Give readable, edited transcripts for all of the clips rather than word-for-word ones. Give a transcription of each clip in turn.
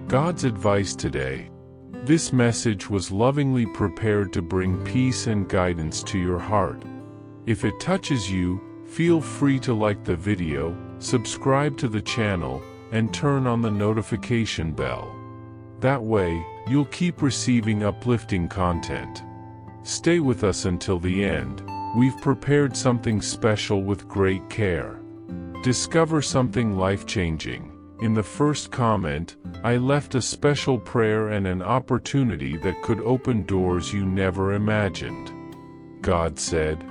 God's advice today. This message was lovingly prepared to bring peace and guidance to your heart. If it touches you, feel free to like the video, subscribe to the channel, and turn on the notification bell. That way, you'll keep receiving uplifting content. Stay with us until the end. We've prepared something special with great care. Discover something life-changing. In the first comment, I left a special prayer and an opportunity that could open doors you never imagined. God said,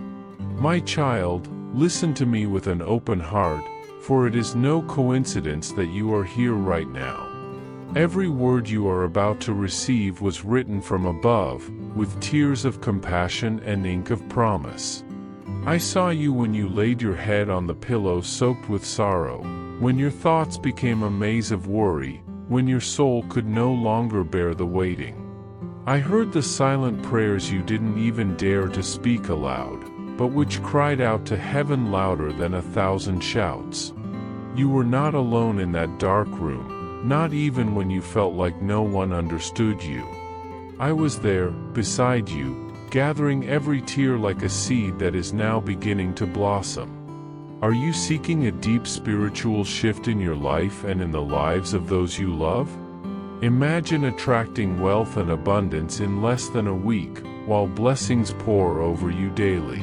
"My child, listen to me with an open heart, for it is no coincidence that you are here right now. Every word you are about to receive was written from above, with tears of compassion and ink of promise. I saw you when you laid your head on the pillow soaked with sorrow, when your thoughts became a maze of worry, when your soul could no longer bear the waiting. I heard the silent prayers you didn't even dare to speak aloud, but which cried out to heaven louder than 1,000 shouts. You were not alone in that dark room, not even when you felt like no one understood you. I was there, beside you, gathering every tear like a seed that is now beginning to blossom. Are you seeking a deep spiritual shift in your life and in the lives of those you love? Imagine attracting wealth and abundance in less than a week, while blessings pour over you daily.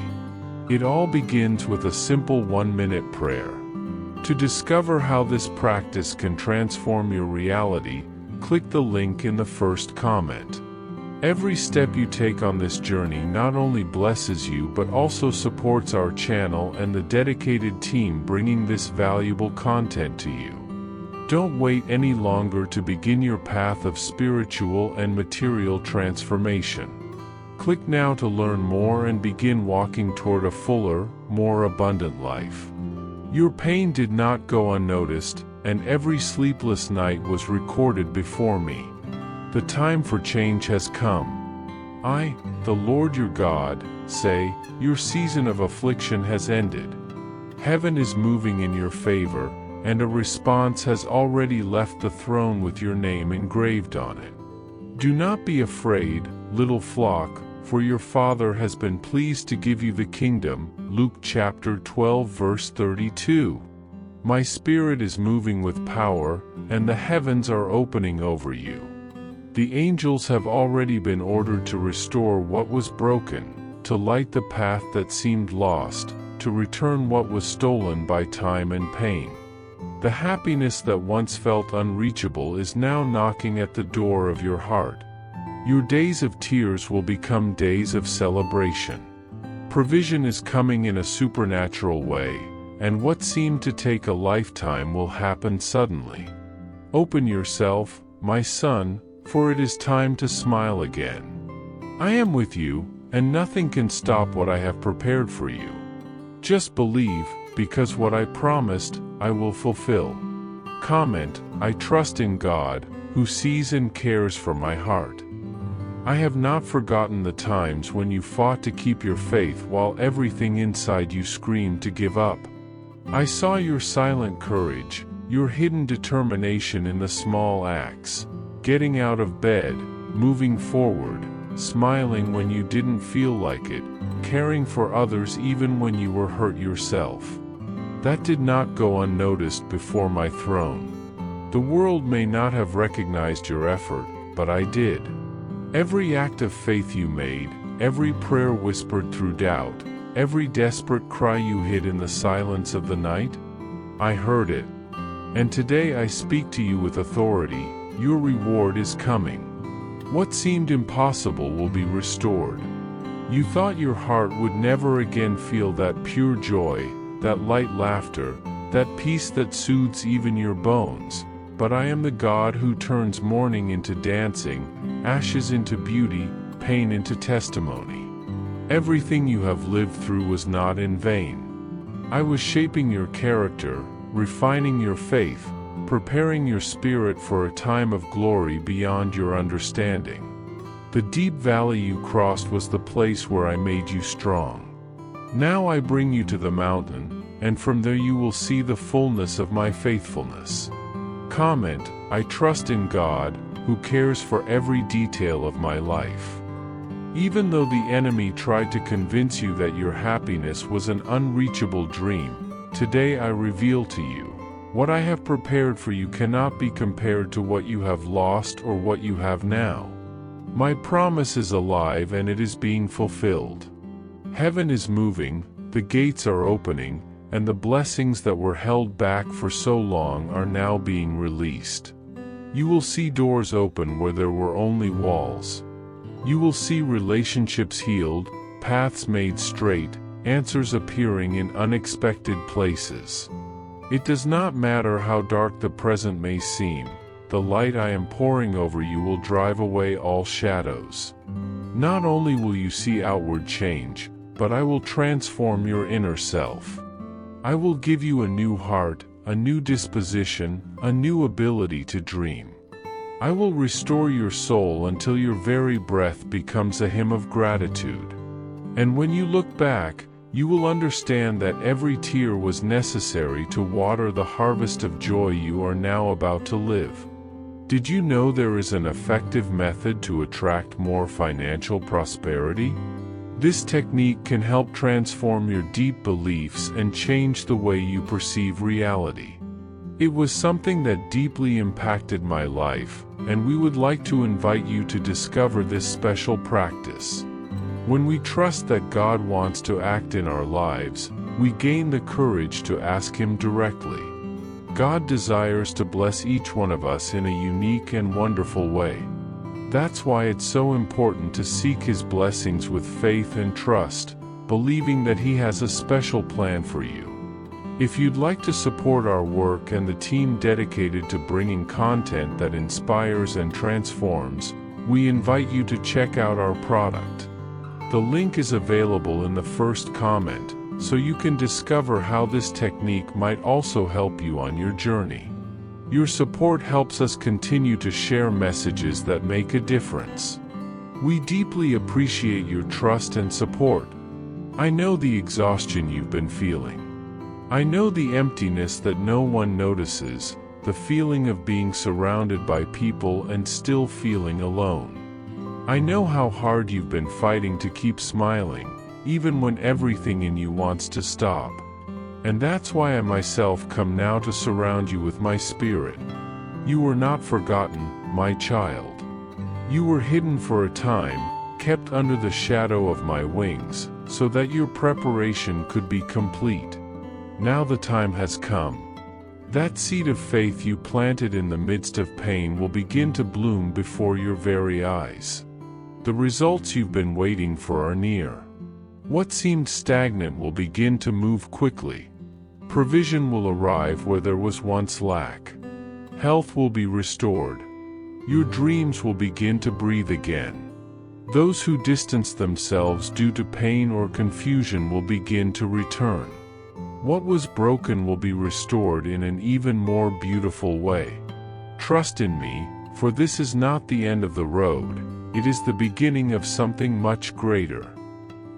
It all begins with a simple 1-minute prayer. To discover how this practice can transform your reality, click the link in the first comment. Every step you take on this journey not only blesses you but also supports our channel and the dedicated team bringing this valuable content to you. Don't wait any longer to begin your path of spiritual and material transformation. Click now to learn more and begin walking toward a fuller, more abundant life. Your pain did not go unnoticed, and every sleepless night was recorded before me. The time for change has come. I, the Lord your God, say, your season of affliction has ended. Heaven is moving in your favor, and a response has already left the throne with your name engraved on it. Do not be afraid, little flock, for your Father has been pleased to give you the kingdom. Luke chapter 12 verse 32. My Spirit is moving with power, and the heavens are opening over you. The angels have already been ordered to restore what was broken, to light the path that seemed lost, to return what was stolen by time and pain. The happiness that once felt unreachable is now knocking at the door of your heart. Your days of tears will become days of celebration. Provision is coming in a supernatural way, and what seemed to take a lifetime will happen suddenly. Open yourself, my son, for it is time to smile again. I am with you, and nothing can stop what I have prepared for you. Just believe, because what I promised, I will fulfill. Comment, I trust in God, who sees and cares for my heart. I have not forgotten the times when you fought to keep your faith while everything inside you screamed to give up. I saw your silent courage, your hidden determination in the small acts. Getting out of bed, moving forward, smiling when you didn't feel like it, caring for others even when you were hurt yourself. That did not go unnoticed before my throne. The world may not have recognized your effort, but I did. Every act of faith you made, every prayer whispered through doubt, every desperate cry you hid in the silence of the night, I heard it. And today I speak to you with authority. Your reward is coming. What seemed impossible will be restored. You thought your heart would never again feel that pure joy, that light laughter, that peace that soothes even your bones. But I am the God who turns mourning into dancing, ashes into beauty, pain into testimony. Everything you have lived through was not in vain. I was shaping your character, refining your faith, preparing your spirit for a time of glory beyond your understanding. The deep valley you crossed was the place where I made you strong. Now I bring you to the mountain, and from there you will see the fullness of my faithfulness. Comment, I trust in God, who cares for every detail of my life. Even though the enemy tried to convince you that your happiness was an unreachable dream, today I reveal to you, what I have prepared for you cannot be compared to what you have lost or what you have now. My promise is alive and it is being fulfilled. Heaven is moving, the gates are opening, and the blessings that were held back for so long are now being released. You will see doors open where there were only walls. You will see relationships healed, paths made straight, answers appearing in unexpected places. It does not matter how dark the present may seem, the light I am pouring over you will drive away all shadows. Not only will you see outward change, but I will transform your inner self. I will give you a new heart, a new disposition, a new ability to dream. I will restore your soul until your very breath becomes a hymn of gratitude. And when you look back, you will understand that every tear was necessary to water the harvest of joy you are now about to live. Did you know there is an effective method to attract more financial prosperity? This technique can help transform your deep beliefs and change the way you perceive reality. It was something that deeply impacted my life, and we would like to invite you to discover this special practice. When we trust that God wants to act in our lives, we gain the courage to ask Him directly. God desires to bless each one of us in a unique and wonderful way. That's why it's so important to seek His blessings with faith and trust, believing that He has a special plan for you. If you'd like to support our work and the team dedicated to bringing content that inspires and transforms, we invite you to check out our product. The link is available in the first comment, so you can discover how this technique might also help you on your journey. Your support helps us continue to share messages that make a difference. We deeply appreciate your trust and support. I know the exhaustion you've been feeling. I know the emptiness that no one notices, the feeling of being surrounded by people and still feeling alone. I know how hard you've been fighting to keep smiling, even when everything in you wants to stop. And that's why I myself come now to surround you with my spirit. You were not forgotten, my child. You were hidden for a time, kept under the shadow of my wings, so that your preparation could be complete. Now the time has come. That seed of faith you planted in the midst of pain will begin to bloom before your very eyes. The results you've been waiting for are near. What seemed stagnant will begin to move quickly. Provision will arrive where there was once lack. Health will be restored. Your dreams will begin to breathe again. Those who distance themselves due to pain or confusion will begin to return. What was broken will be restored in an even more beautiful way. Trust in me, for this is not the end of the road, it is the beginning of something much greater.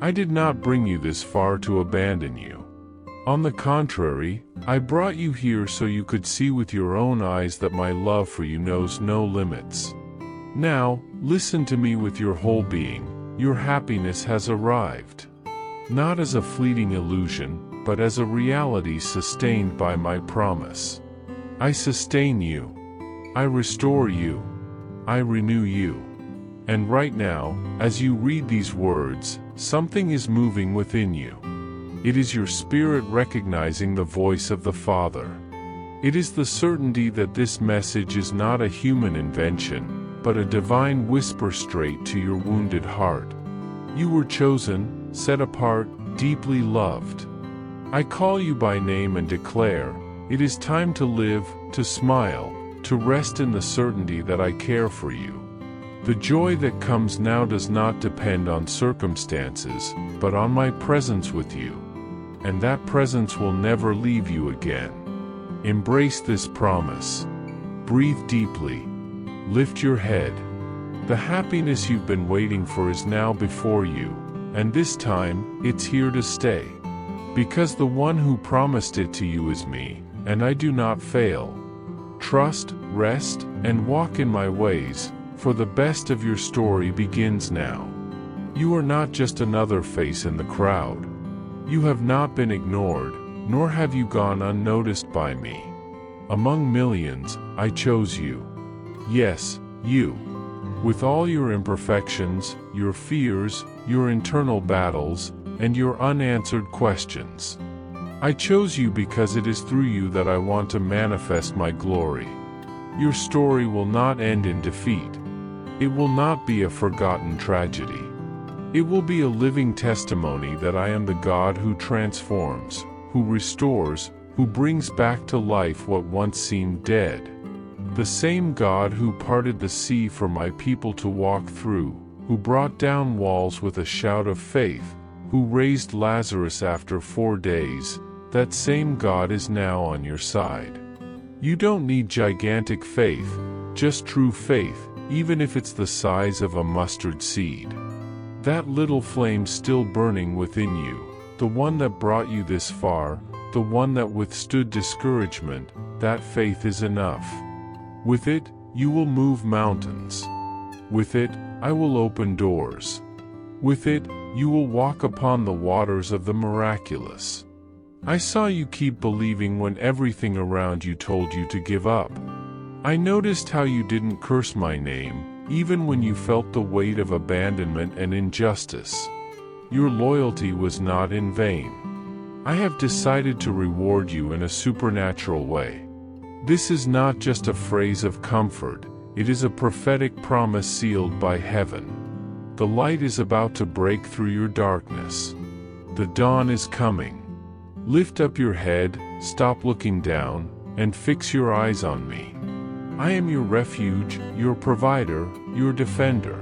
I did not bring you this far to abandon you. On the contrary, I brought you here so you could see with your own eyes that my love for you knows no limits. Now, listen to me with your whole being. Your happiness has arrived. Not as a fleeting illusion, but as a reality sustained by my promise. I sustain you. I restore you. I renew you. And right now, as you read these words, something is moving within you. It is your spirit recognizing the voice of the Father. It is the certainty that this message is not a human invention, but a divine whisper straight to your wounded heart. You were chosen, set apart, deeply loved. I call you by name and declare, it is time to live, to smile, to rest in the certainty that I care for you. The joy that comes now does not depend on circumstances, but on my presence with you. And that presence will never leave you again. Embrace this promise. Breathe deeply. Lift your head. The happiness you've been waiting for is now before you, and this time, it's here to stay. Because the one who promised it to you is me, and I do not fail. Trust, rest, and walk in my ways, for the best of your story begins now. You are not just another face in the crowd. You have not been ignored, nor have you gone unnoticed by me. Among millions, I chose you. Yes, you. With all your imperfections, your fears, your internal battles, and your unanswered questions. I chose you because it is through you that I want to manifest my glory. Your story will not end in defeat. It will not be a forgotten tragedy. It will be a living testimony that I am the God who transforms, who restores, who brings back to life what once seemed dead. The same God who parted the sea for my people to walk through, who brought down walls with a shout of faith, who raised Lazarus after 4 days, that same God is now on your side. You don't need gigantic faith, just true faith, even if it's the size of a mustard seed. That little flame still burning within you, the one that brought you this far, the one that withstood discouragement, that faith is enough. With it, you will move mountains. With it, I will open doors. With it, you will walk upon the waters of the miraculous. I saw you keep believing when everything around you told you to give up. I noticed how you didn't curse my name, even when you felt the weight of abandonment and injustice. Your loyalty was not in vain. I have decided to reward you in a supernatural way. This is not just a phrase of comfort, it is a prophetic promise sealed by heaven. The light is about to break through your darkness. The dawn is coming. Lift up your head, stop looking down, and fix your eyes on me. I am your refuge, your provider, your defender.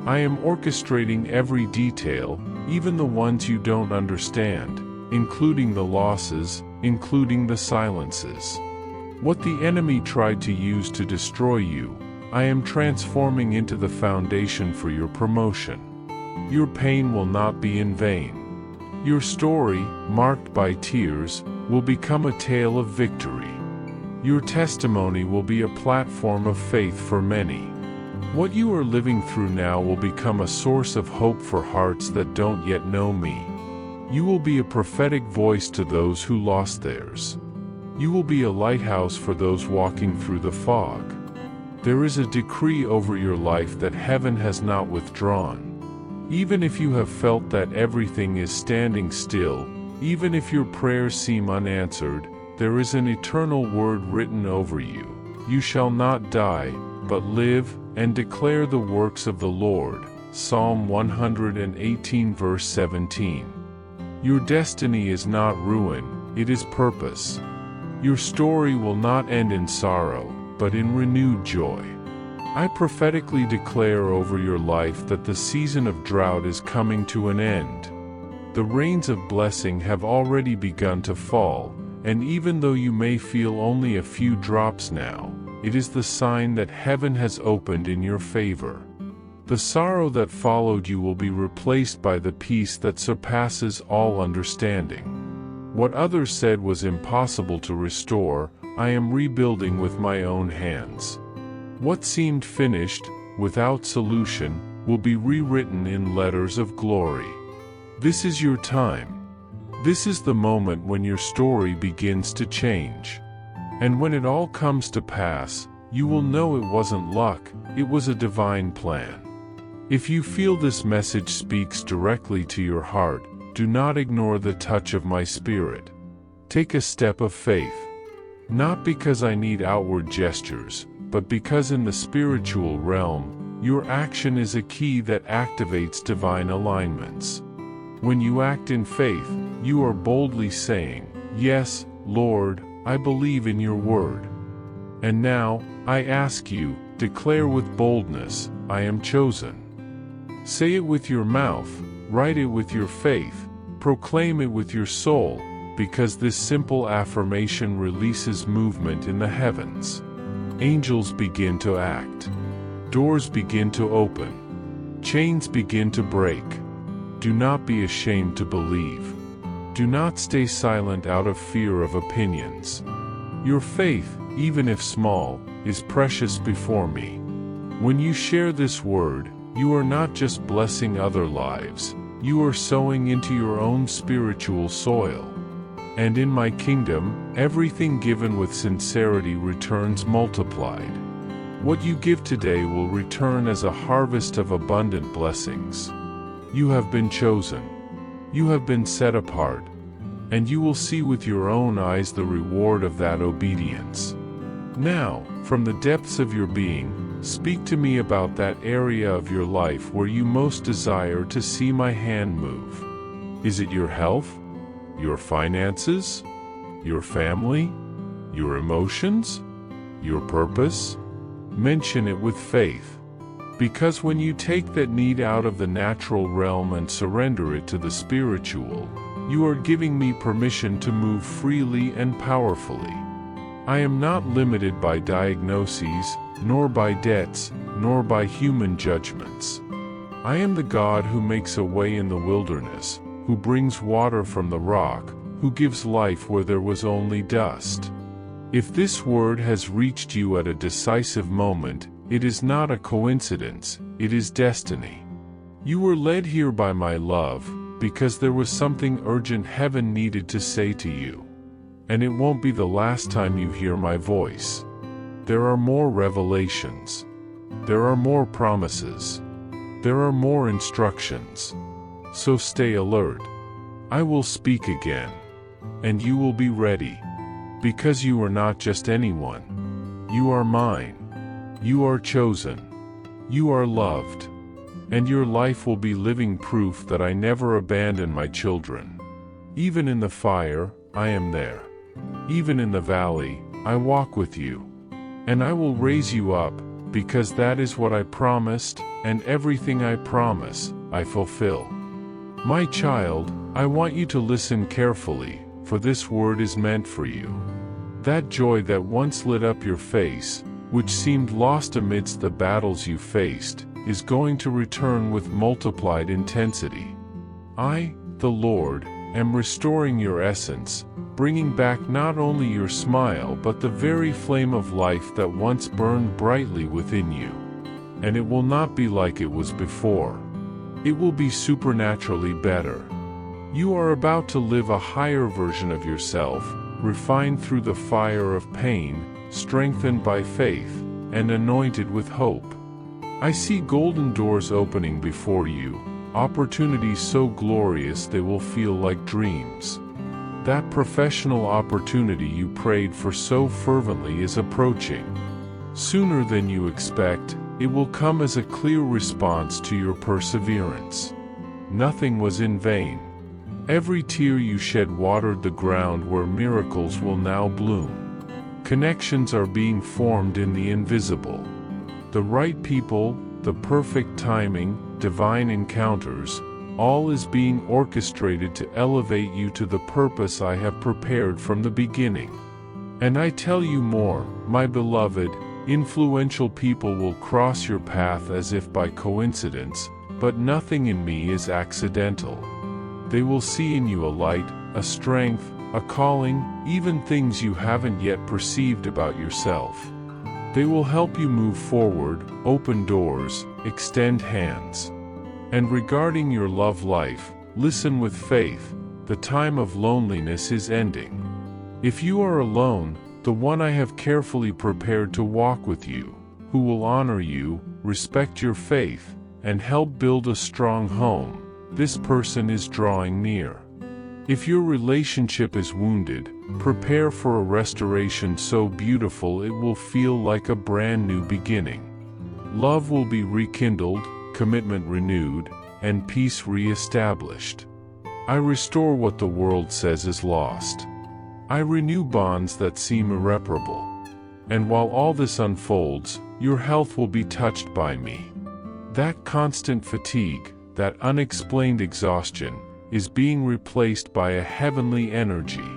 I am orchestrating every detail, even the ones you don't understand, including the losses, including the silences. What the enemy tried to use to destroy you, I am transforming into the foundation for your promotion. Your pain will not be in vain. Your story, marked by tears, will become a tale of victory. Your testimony will be a platform of faith for many. What you are living through now will become a source of hope for hearts that don't yet know me. You will be a prophetic voice to those who lost theirs. You will be a lighthouse for those walking through the fog. There is a decree over your life that heaven has not withdrawn. Even if you have felt that everything is standing still, even if your prayers seem unanswered, there is an eternal word written over you. You shall not die, but live, and declare the works of the Lord. Psalm 118 verse 17. Your destiny is not ruin, it is purpose. Your story will not end in sorrow, but in renewed joy. I prophetically declare over your life that the season of drought is coming to an end. The rains of blessing have already begun to fall, and even though you may feel only a few drops now, it is the sign that heaven has opened in your favor. The sorrow that followed you will be replaced by the peace that surpasses all understanding. What others said was impossible to restore, I am rebuilding with my own hands. What seemed finished, without solution, will be rewritten in letters of glory. This is your time. This is the moment when your story begins to change. And when it all comes to pass, you will know it wasn't luck, it was a divine plan. If you feel this message speaks directly to your heart, do not ignore the touch of my spirit. Take a step of faith. Not because I need outward gestures, but because in the spiritual realm, your action is a key that activates divine alignments. When you act in faith, you are boldly saying, "Yes, Lord, I believe in your word." And now, I ask you, declare with boldness, "I am chosen." Say it with your mouth, write it with your faith, proclaim it with your soul, because this simple affirmation releases movement in the heavens. Angels begin to act. Doors begin to open. Chains begin to break. Do not be ashamed to believe. Do not stay silent out of fear of opinions. Your faith, even if small, is precious before me. When you share this word, you are not just blessing other lives, you are sowing into your own spiritual soil. And in my kingdom, everything given with sincerity returns multiplied. What you give today will return as a harvest of abundant blessings. You have been chosen. You have been set apart. And you will see with your own eyes the reward of that obedience. Now, from the depths of your being, speak to me about that area of your life where you most desire to see my hand move. Is it your health? Your finances? Your family? Your emotions? Your purpose? Mention it with faith. Because when you take that need out of the natural realm and surrender it to the spiritual, you are giving me permission to move freely and powerfully. I am not limited by diagnoses, nor by debts, nor by human judgments. I am the God who makes a way in the wilderness, who brings water from the rock, who gives life where there was only dust. If this word has reached you at a decisive moment, it is not a coincidence, it is destiny. You were led here by my love, because there was something urgent heaven needed to say to you. And it won't be the last time you hear my voice. There are more revelations. There are more promises. There are more instructions. So stay alert. I will speak again. And you will be ready. Because you are not just anyone. You are mine. You are chosen. You are loved. And your life will be living proof that I never abandon my children. Even in the fire, I am there. Even in the valley, I walk with you. And I will raise you up, because that is what I promised, and everything I promise, I fulfill. My child, I want you to listen carefully, for this word is meant for you. That joy that once lit up your face, which seemed lost amidst the battles you faced, is going to return with multiplied intensity. I, the Lord, am restoring your essence, bringing back not only your smile but the very flame of life that once burned brightly within you. And it will not be like it was before. It will be supernaturally better. You are about to live a higher version of yourself, refined through the fire of pain, strengthened by faith, and anointed with hope. I see golden doors opening before you, opportunities so glorious they will feel like dreams. That professional opportunity you prayed for so fervently is approaching. Sooner than you expect, it will come as a clear response to your perseverance. Nothing was in vain. Every tear you shed watered the ground where miracles will now bloom. Connections are being formed in the invisible. The right people, the perfect timing, divine encounters, all is being orchestrated to elevate you to the purpose I have prepared from the beginning. And I tell you more, my beloved, influential people will cross your path as if by coincidence, but nothing in me is accidental. They will see in you a light, a strength, a calling, even things you haven't yet perceived about yourself. They will help you move forward, open doors, extend hands. And regarding your love life, listen with faith, the time of loneliness is ending. If you are alone, the one I have carefully prepared to walk with you, who will honor you, respect your faith, and help build a strong home, this person is drawing near. If your relationship is wounded, prepare for a restoration so beautiful it will feel like a brand new beginning. Love will be rekindled, commitment renewed, and peace re-established. I restore what the world says is lost. I renew bonds that seem irreparable. And while all this unfolds, your health will be touched by me. That constant fatigue, that unexplained exhaustion, is being replaced by a heavenly energy.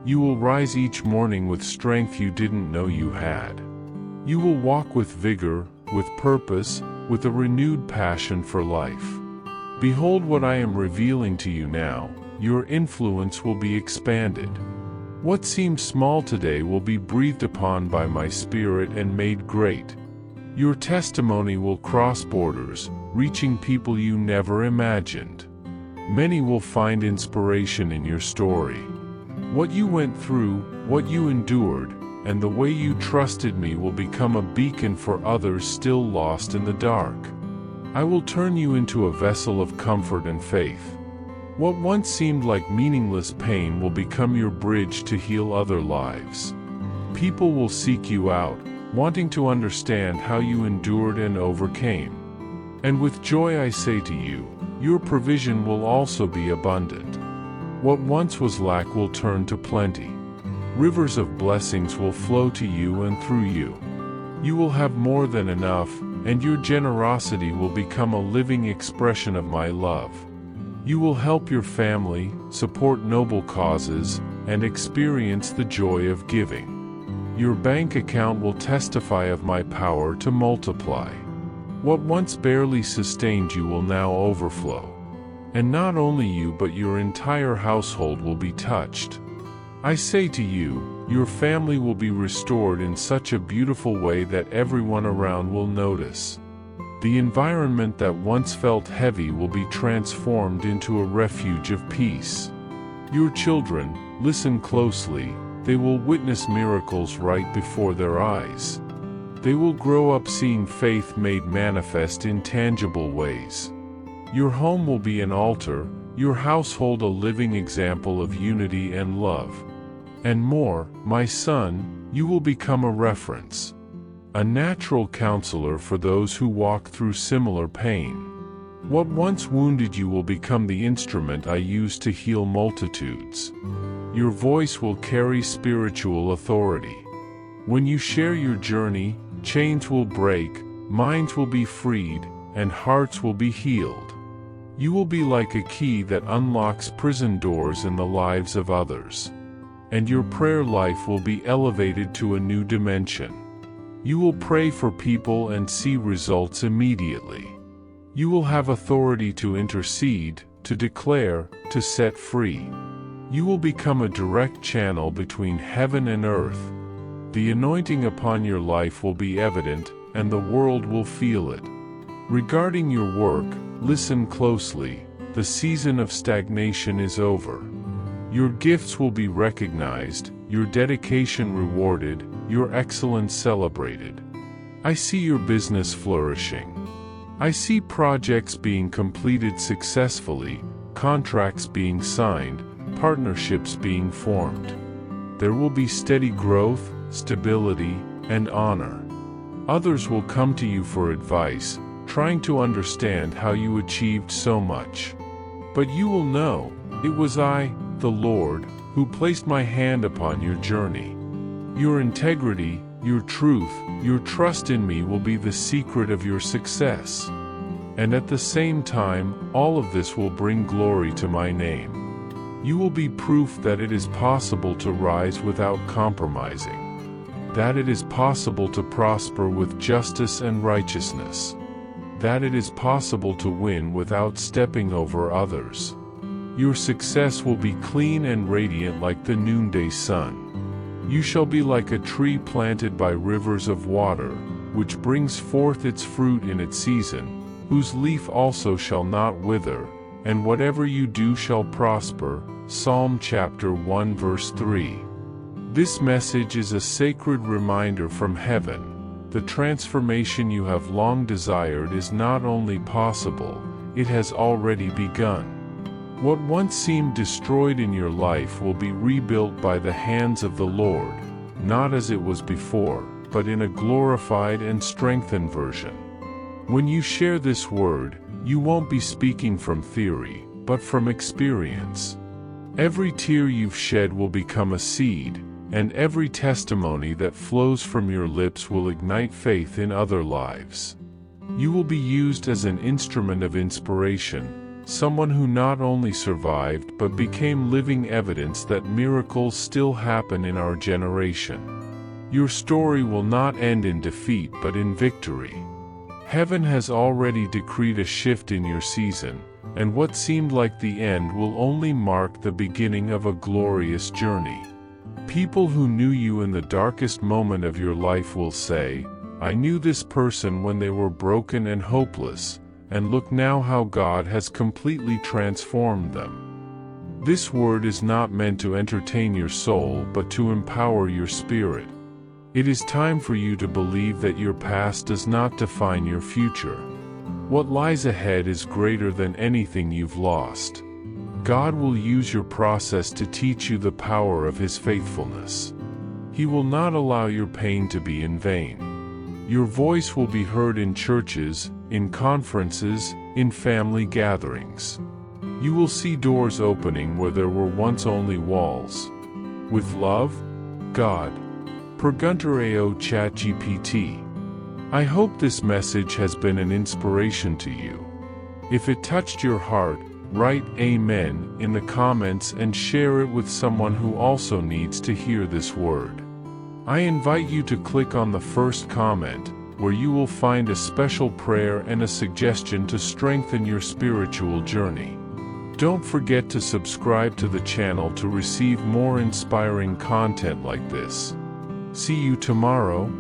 You will rise each morning with strength you didn't know you had. You will walk with vigor, with purpose, with a renewed passion for life. Behold what I am revealing to you now, your influence will be expanded. What seemed small today will be breathed upon by my Spirit and made great. Your testimony will cross borders, reaching people you never imagined. Many will find inspiration in your story. What you went through, what you endured, and the way you trusted me will become a beacon for others still lost in the dark. I will turn you into a vessel of comfort and faith. What once seemed like meaningless pain will become your bridge to heal other lives. People will seek you out, wanting to understand how you endured and overcame. And with joy I say to you, your provision will also be abundant. What once was lack will turn to plenty. Rivers of blessings will flow to you and through you. You will have more than enough, and your generosity will become a living expression of my love. You will help your family, support noble causes, and experience the joy of giving. Your bank account will testify of my power to multiply. What once barely sustained you will now overflow. And not only you but your entire household will be touched. I say to you, your family will be restored in such a beautiful way that everyone around will notice. The environment that once felt heavy will be transformed into a refuge of peace. Your children, listen closely, they will witness miracles right before their eyes. They will grow up seeing faith made manifest in tangible ways. Your home will be an altar, your household a living example of unity and love. And more, my son, you will become a reference. A natural counselor for those who walk through similar pain. What once wounded you will become the instrument I use to heal multitudes. Your voice will carry spiritual authority. When you share your journey, chains will break, minds will be freed, and hearts will be healed. You will be like a key that unlocks prison doors in the lives of others. And your prayer life will be elevated to a new dimension. You will pray for people and see results immediately. You will have authority to intercede, to declare, to set free. You will become a direct channel between heaven and earth. The anointing upon your life will be evident, and the world will feel it. Regarding your work, listen closely. The season of stagnation is over. Your gifts will be recognized, your dedication rewarded, your excellence celebrated. I see your business flourishing. I see projects being completed successfully, contracts being signed, partnerships being formed. There will be steady growth, stability, and honor. Others will come to you for advice, trying to understand how you achieved so much. But you will know, it was I, the Lord, who placed my hand upon your journey. Your integrity, your truth, your trust in me will be the secret of your success. And at the same time, all of this will bring glory to my name. You will be proof that it is possible to rise without compromising. That it is possible to prosper with justice and righteousness. That it is possible to win without stepping over others. Your success will be clean and radiant like the noonday sun. You shall be like a tree planted by rivers of water, which brings forth its fruit in its season, whose leaf also shall not wither, and whatever you do shall prosper. Psalm chapter 1 verse 3. This message is a sacred reminder from heaven. The transformation you have long desired is not only possible, it has already begun. What once seemed destroyed in your life will be rebuilt by the hands of the Lord, not as it was before, but in a glorified and strengthened version. When you share this word, you won't be speaking from theory, but from experience. Every tear you've shed will become a seed, and every testimony that flows from your lips will ignite faith in other lives. You will be used as an instrument of inspiration, someone who not only survived but became living evidence that miracles still happen in our generation. Your story will not end in defeat but in victory. Heaven has already decreed a shift in your season, and what seemed like the end will only mark the beginning of a glorious journey. People who knew you in the darkest moment of your life will say, "I knew this person when they were broken and hopeless, and look now how God has completely transformed them." This word is not meant to entertain your soul but to empower your spirit. It is time for you to believe that your past does not define your future. What lies ahead is greater than anything you've lost. God will use your process to teach you the power of His faithfulness. He will not allow your pain to be in vain. Your voice will be heard in churches, in conferences, in family gatherings. You will see doors opening where there were once only walls. With love, God. Per Gunter A.O. ChatGPT. I hope this message has been an inspiration to you. If it touched your heart, write Amen in the comments and share it with someone who also needs to hear this word. I invite you to click on the first comment, where you will find a special prayer and a suggestion to strengthen your spiritual journey. Don't forget to subscribe to the channel to receive more inspiring content like this. See you tomorrow.